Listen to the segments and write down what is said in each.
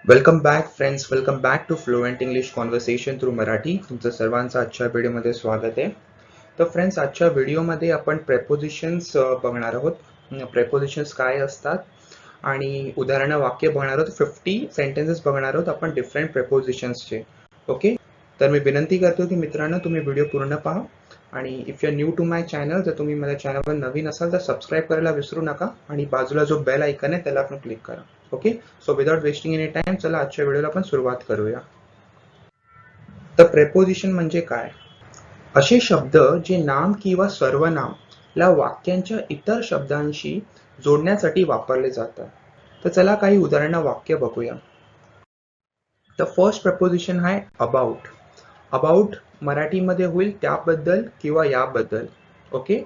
Welcome back friends, welcome back to fluent English conversation through Marathi. तुमचं सर्वांचं आजच्या व्हिडिओमध्ये स्वागत आहे. तर फ्रेंड्स, आजच्या व्हिडिओमध्ये आपण प्रेपोजिशन्स बघणार आहोत. प्रेपोजिशन्स काय असतात आणि उदाहरण वाक्य बघणार आहोत. 50 सेंटेन्सेस बघणार आहोत आपण डिफरंट प्रेपोजिशन्सचे. ओके, तर मी विनंती करतो की मित्रांनो तुम्ही व्हिडिओ पूर्ण पहा. आणि if you are new to my channel, जर तुम्ही माझ्या चॅनलवर नवीन असाल तर सबस्क्राईब करायला विसरू नका आणि बाजूला जो बेल आयकन आहे त्याला आपण क्लिक करा. Okay, so without wasting any time, चला आजच्या व्हिडिओला आपण सुरुवात करूया. तर प्रेपोजिशन म्हणजे काय? असे शब्द जे नाम किंवा सर्वनाम ला वाक्यांच्या इतर शब्दांशी जोडण्यासाठी वापरले जातात. तर चला काही उदाहरण वाक्य बघूया. द फर्स्ट प्रपोजिशन आहे अबाउट. अबाउट मराठीमध्ये होईल त्याबद्दल किंवा याबद्दल. ओके,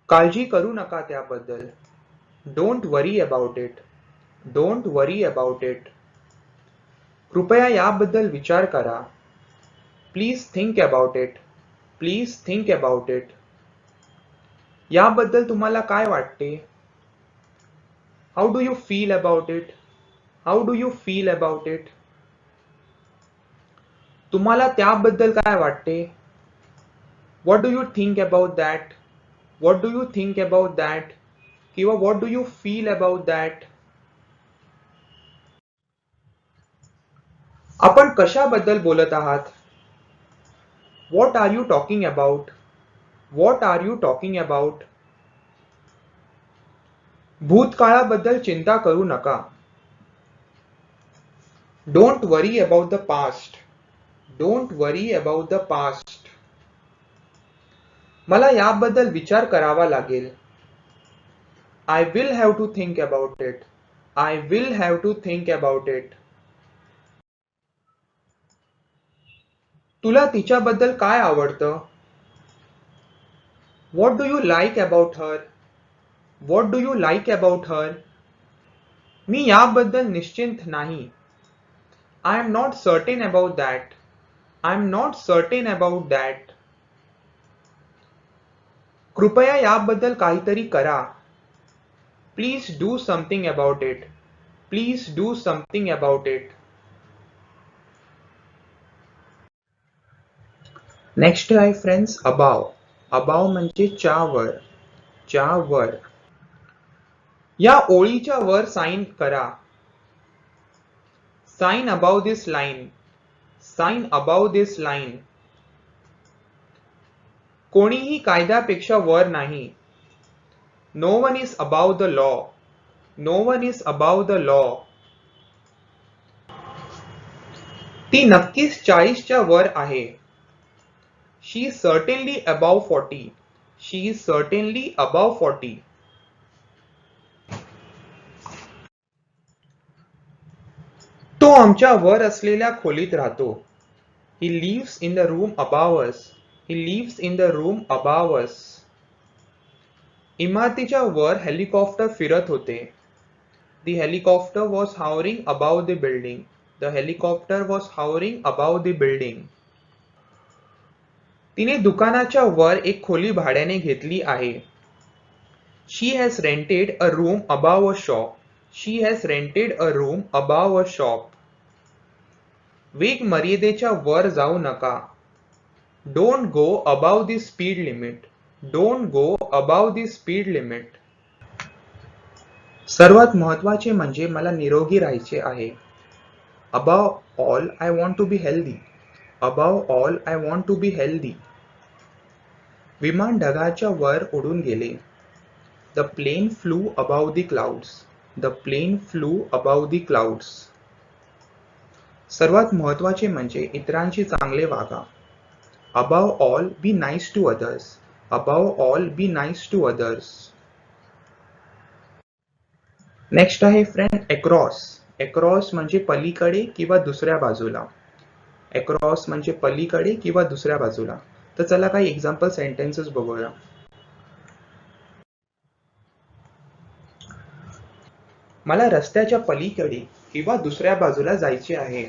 काळजी करू नका त्याबद्दल. Don't worry about it. Don't worry about it. कृपया याबद्दल विचार करा. Please think about it. Please think about it. याबद्दल तुम्हाला काय वाटते? How do you feel about it? How do you feel about it. तुम्हाला त्याबद्दल काय वाटते? What do you think about that? What do you think about that किंवा what do you feel about that. आपण कशाबद्दल बोलत आहात? What are you talking about? What are you talking about. भूतकाळाबद्दल चिंता करू नका. Don't worry about the past. Don't worry about the past. मला याबद्दल विचार करावा लागेल. I will have to think about it. I will have to think about it. तुला तिच्याबद्दल काय आवडतं? What do you like about her? What do you like about her. मी याबद्दल निश्चिंत नाही. I am not certain about that. I am not certain about that. कृपया याबद्दल काहीतरी करा. Please do something about it. Please do something about it. Next आहे friends above. Above म्हणजे च्यावर. च्यावर. या ओळीच्या वर साइन करा. Sign above this line. Sign above this line. कोणीही कायद्यापेक्षा वर नाही. No one is above the law. No one is above the law. ती नक्कीच 40च्या वर आहे. She is certainly above 40. She is certainly above 40. तो आमच्या वर असलेल्या खोलीत राहतो. He lives in the room above us. He lives in the room above us. इमारतीच्या वर हेलिकॉप्टर फिरत होते. The helicopter was hovering above the building. The helicopter was hovering above the building. तिने दुकानाच्या वर एक खोली भाड्याने घेतली आहे. She has rented a room above a shop. She has rented a room above a shop. वेग मर्यादेच्या वर जाऊ नका. Don't go above the speed limit. Don't go above the speed limit. सर्वात महत्वाचे म्हणजे मला निरोगी राहायचे आहे. Above all I want to be healthy. Above all I want to be healthy. विमान ढगाच्या वर उडून गेले. The plane flew above the clouds. The plane flew above the clouds. सर्वात महत्वाचे म्हणजे इतरांशी चांगले वागा. Above all be nice to others. Above all be nice to others. Next आहे फ्रेंड अक्रॉस. अक्रॉस म्हणजे पलीकडे किंवा दुसऱ्या बाजूला. अक्रॉस म्हणजे पलीकडे किंवा दुसऱ्या बाजूला. तर चला काही एक्झाम्पल सेंटेन्सेस बघूया. मला रस्त्याच्या पलीकडे किंवा दुसऱ्या बाजूला जायचे आहे.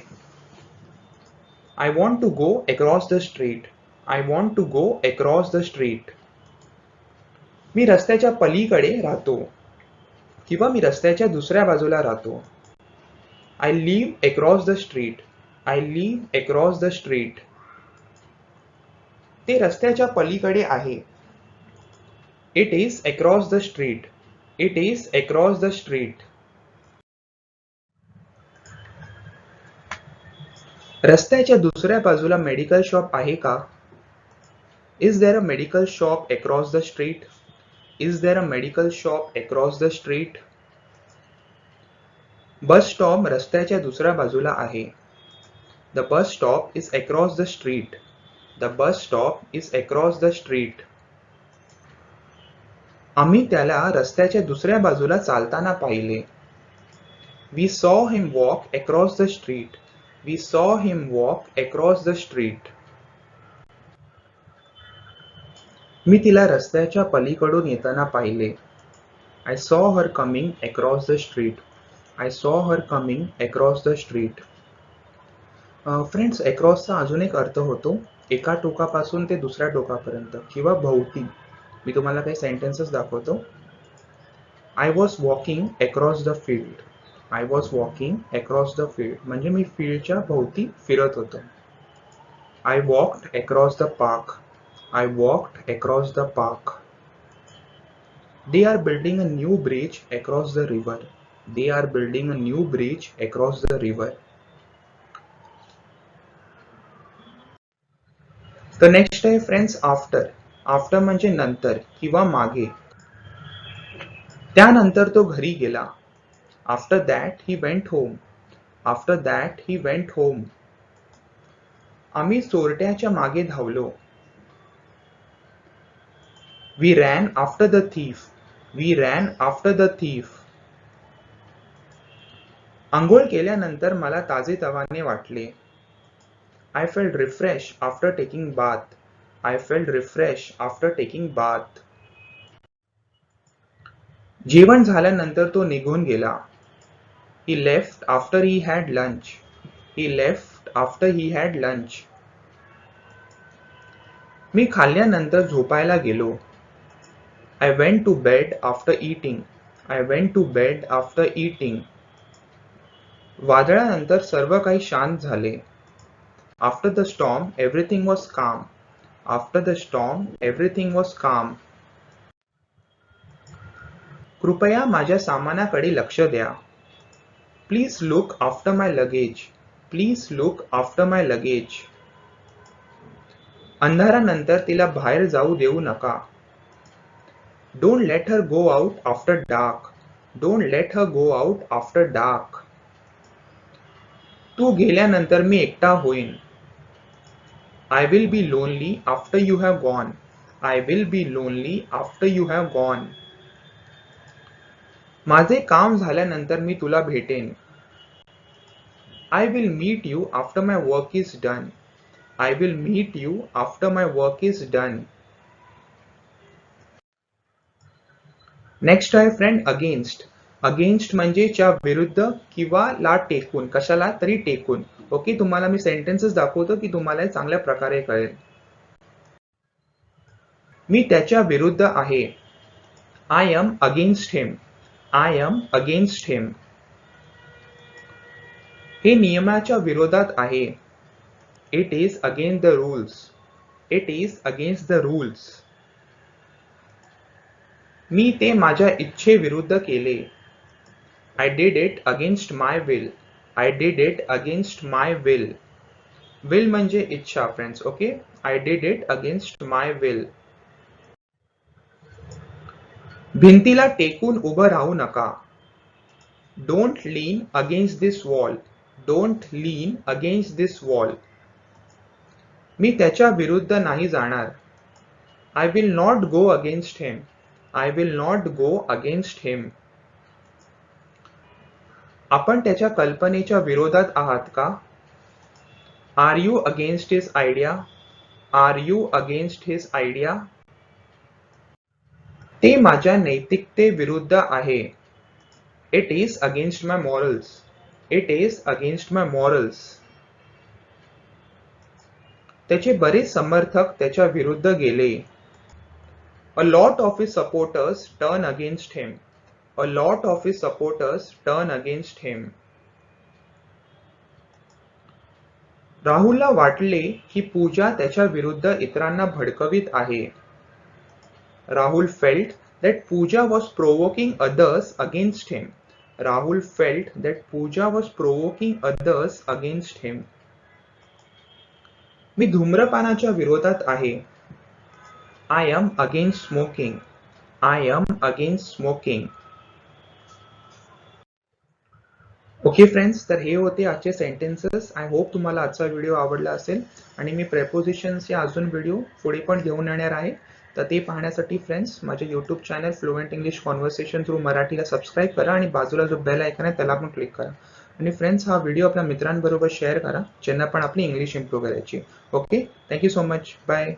I want to go across the street. I want to go across the street. मी रस्त्याच्या पलीकडे राहतो. किंवा मी रस्त्याच्या दुसऱ्या बाजूला राहतो. I live across the street. I live across the street. ते रस्त्याच्या पलीकडे आहे. It is across the street. It is across the street. रस्त्याच्या दुसऱ्या बाजूला मेडिकल शॉप आहे का? Is there a medical shop across the street? Is there a medical shop across the street? Bus stop रस्त्याच्या दुसऱ्या बाजूला आहे. The bus stop is across the street. The bus stop is across the street. आम्ही त्याला रस्त्याच्या दुसऱ्या बाजूला चालताना पाहिले. We saw him walk across the street. We saw him walk across the street. मी तिला रस्त्याच्या पलीकडून येताना पाहिले. I saw her coming across the street. I saw her coming across the street. Friends, अक्रॉसचा अजून एक अर्थ होतो एका टोकापासून ते दुसऱ्या टोकापर्यंत किंवा भोवती. मी तुम्हाला काही सेंटेन्सेस दाखवतो. I was walking across the field. I was walking across the field म्हणजे मी फील्डच्या भोवती फिरत होतो. I walked across the park. I walked across the park. They are building a new bridge across the river. They are building a new bridge across the river. The next आहे friends after. After म्हणजे नंतर किंवा मागे. त्यानंतर तो घरी गेला. After that he went home. After that he went home. आम्ही चोरट्याच्या मागे धावलो. We ran after the thief. We ran after the thief. आंघोळ केल्यानंतर मला ताजेतवाने वाटले. I felt refreshed after taking bath. I felt refreshed after taking bath. जेवण झाल्यानंतर तो निघून गेला. He left after he had lunch. He left after he had lunch. मी खाल्ल्यानंतर झोपायला गेलो. I went to bed after eating. I went to bed after eating. वादळानंतर सर्व काही शांत झाले. After the storm, everything was calm. After the storm, everything was calm. कृपया माझ्या सामानाकडे लक्ष द्या. Please look after my luggage. Please look after my luggage. अंधारानंतर तिला बाहेर जाऊ देऊ नका. Don't let her go out after dark. Don't let her go out after dark. तू गेल्यानंतर मी एकटा होईन. I will be lonely after you have gone. I will be lonely after you have gone. माझे काम झाल्यानंतर मी तुला भेटेन. I will meet you after my work is done. I will meet you after my work is done. Next आहे friend against. Against म्हणजे च्या विरुद्ध किंवा ला टेकून, कशाला तरी टेकून. ओके, तुम्हाला मी सेंटेन्सेस दाखवतो की तुम्हाला चांगल्या प्रकारे कळेल. मी त्याच्या विरुद्ध आहे. I am against him. I am against him. हे नियमाच्या विरोधात आहे. It is against the rules. It is against the rules. मी ते माझ्या इच्छेविरुद्ध केले. I did it against my will. I did it against my will. Will म्हणजे इच्छा friends. Okay, I did it against my will. भिंतीला टेकून उभं राहू नका. Don't lean against this wall. Don't lean against this wall. मी त्याच्या विरुद्ध नाही जाणार. I will not go against him. I will not go against him. आपण त्याच्या कल्पनेच्या विरोधात आहात का? Are you against his idea? Are you against his idea? ते माझ्या नैतिकतेविरुद्ध आहे. It is against my morals. It is against my morals. त्याचे बरेच समर्थक त्याच्या विरुद्ध गेले. A lot of his supporters turn against him. A lot of his supporters turn against him. राहुलला वाटले की पूजा त्याच्या विरुद्ध इतरांना भडकवीत आहे. Rahul felt that Pooja was provoking others against him. Rahul felt that Pooja was provoking others against him. मी धूम्रपानाच्या विरोधात आहे. I am against smoking. I am against smoking. Okay friends, तर हे होते आजचे सेंटेन्सेस. आय होप तुम्हाला आजचा video आवडला असेल आणि मी प्रेपोजिशन्सचे अजून व्हिडिओ पुढे पण घेऊन येणार आहे. तर ते पाहण्यासाठी फ्रेंड्स माझे YouTube channel fluent English conversation through मराठीला सबस्क्राईब करा आणि बाजूला जो बेल आयकॉन आहे त्याला पण क्लिक करा. आणि फ्रेंड्स हा व्हिडिओ आपल्या मित्रांबरोबर शेअर करा ज्यांना पण आपली इंग्लिश इम्प्रूव्ह करायची. Okay, thank you so much. Bye.